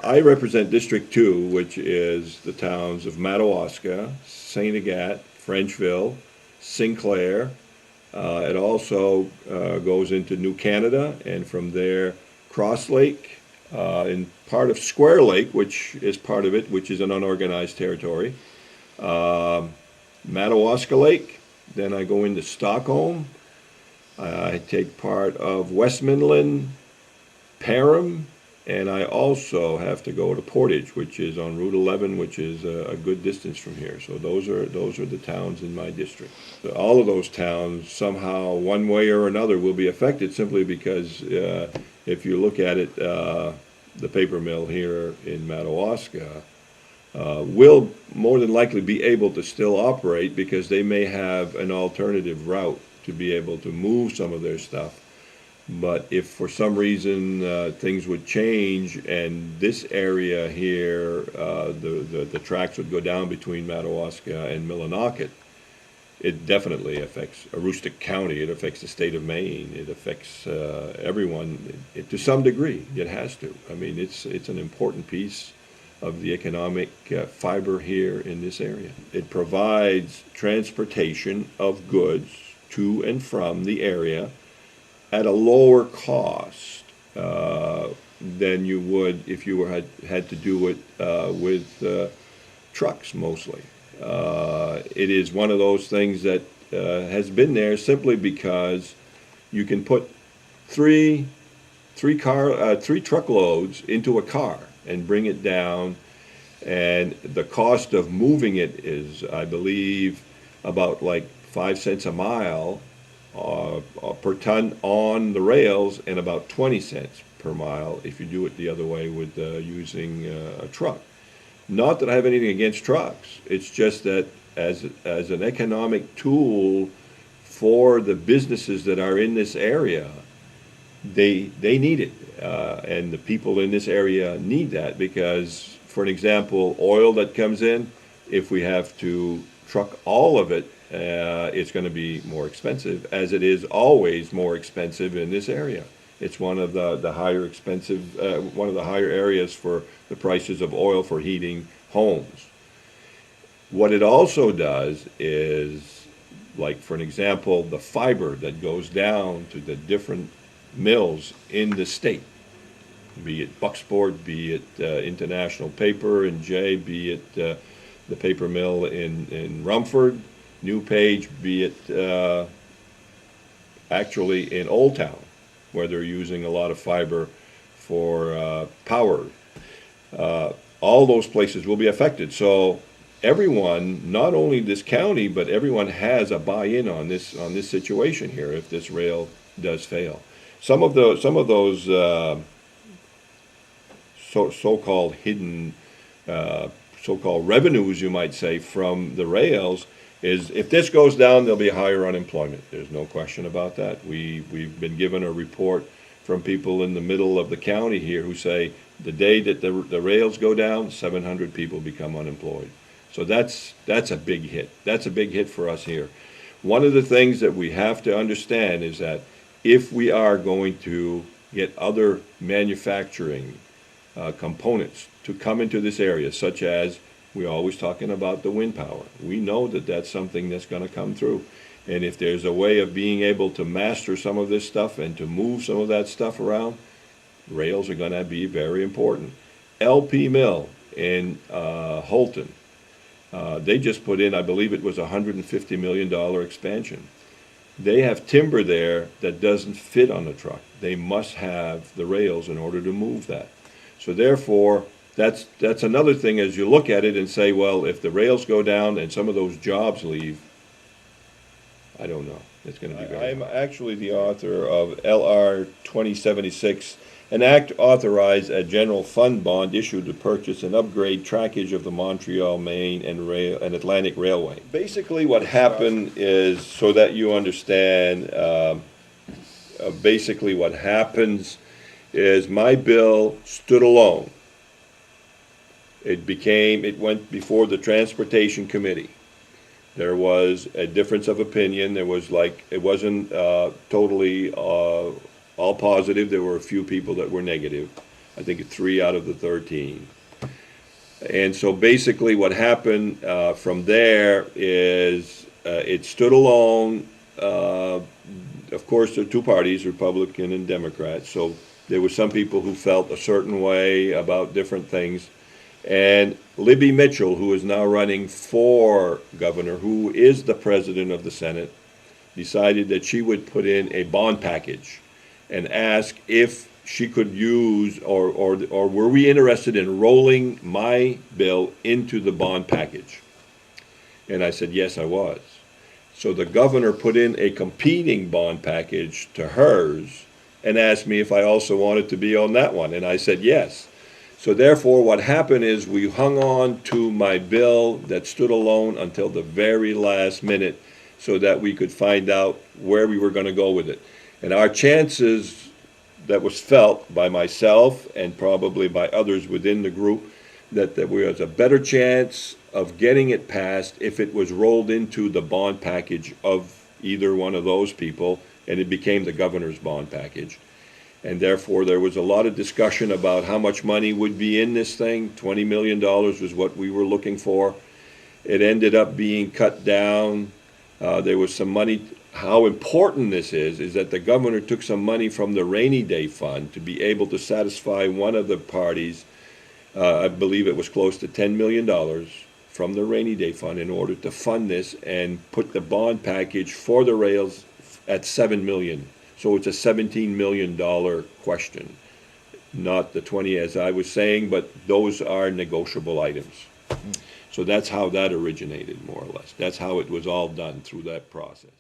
I represent District 2, which is the towns of Madawaska, St. Agat, Frenchville, Sinclair. It also goes into New Canada, and from there, Cross Lake, and part of Square Lake, which is part of it, which is an unorganized territory. Madawaska Lake, then I go into Stockholm. I take part of Westmoreland, Parham, and I also have to go to Portage, which is on Route 11, which is a good distance from here. So those are the towns in my district. So all of those towns somehow, one way or another, will be affected simply because if you look at it, the paper mill here in Madawaska will more than likely be able to still operate because they may have an alternative route to be able to move some of their stuff. But if for some reason things would change and this area here, the tracks would go down between Madawaska and Millinocket, it definitely affects Aroostook County. It affects the state of Maine. It affects everyone to some degree. It has to. I mean, it's an important piece of the economic fiber here in this area. It provides transportation of goods to and from the area at a lower cost than you would if you had to do it with trucks mostly. It is one of those things that has been there simply because you can put three truckloads into a car and bring it down, and the cost of moving it is, I believe, about like 5 cents a mile per ton on the rails, and about 20 cents per mile if you do it the other way with using a truck. Not that I have anything against trucks. It's just that as an economic tool for the businesses that are in this area, they need it, and the people in this area need that because, for an example, oil that comes in, if we have to truck all of it, it's going to be more expensive, as it is always more expensive in this area. It's one of the higher areas for the prices of oil for heating homes. What it also does is, like for an example, the fiber that goes down to the different mills in the state, be it Bucksport, be it International Paper and J, be it the paper mill in Rumford, New Page, be it actually in Old Town, where they're using a lot of fiber for power. All those places will be affected. So everyone, not only this county, but everyone has a buy-in on this situation here if this rail does fail. Some of those so-called hidden so-called revenues, you might say, from the rails is if this goes down, there'll be higher unemployment. There's no question about that. We've been given a report from people in the middle of the county here who say the day that the rails go down, 700 people become unemployed. So that's a big hit. That's a big hit for us here. One of the things that we have to understand is that if we are going to get other manufacturing components to come into this area, such as we're always talking about the wind power. We know that that's something that's going to come through. And if there's a way of being able to master some of this stuff and to move some of that stuff around, rails are going to be very important. LP Mill in Holton, they just put in, I believe it was a $150 million expansion. They have timber there that doesn't fit on the truck. They must have the rails in order to move that. So therefore, that's another thing as you look at it and say, well, if the rails go down and some of those jobs leave, I don't know. It's going to be very hard. I'm actually the author of LR 2076, an act to authorize a general fund bond issued to purchase and upgrade trackage of the Montreal, Maine, and Atlantic Railway. Basically what happened is, so that you understand, basically what happens is my bill stood alone. It went before the Transportation Committee. There was a difference of opinion. There was it wasn't totally all positive. There were a few people that were negative. I think 3 out of the 13. And so basically what happened from there is it stood alone. Of course, there are two parties, Republican and Democrat. So there were some people who felt a certain way about different things. And Libby Mitchell, who is now running for governor, who is the president of the Senate, decided that she would put in a bond package and ask if she could use, or were we interested in rolling my bill into the bond package? And I said, yes, I was. So the governor put in a competing bond package to hers and asked me if I also wanted to be on that one. And I said, yes. So therefore, what happened is we hung on to my bill that stood alone until the very last minute so that we could find out where we were going to go with it. And our chances, that was felt by myself and probably by others within the group, that there was a better chance of getting it passed if it was rolled into the bond package of either one of those people, and it became the governor's bond package. And therefore, there was a lot of discussion about how much money would be in this thing. $20 million was what we were looking for. It ended up being cut down. There was some money. How important this is that the governor took some money from the rainy day fund to be able to satisfy one of the parties. I believe it was close to $10 million from the rainy day fund in order to fund this and put the bond package for the rails at $7 million. So it's a $17 million question, not the 20 as I was saying, but those are negotiable items. So that's how that originated, more or less. That's how it was all done through that process.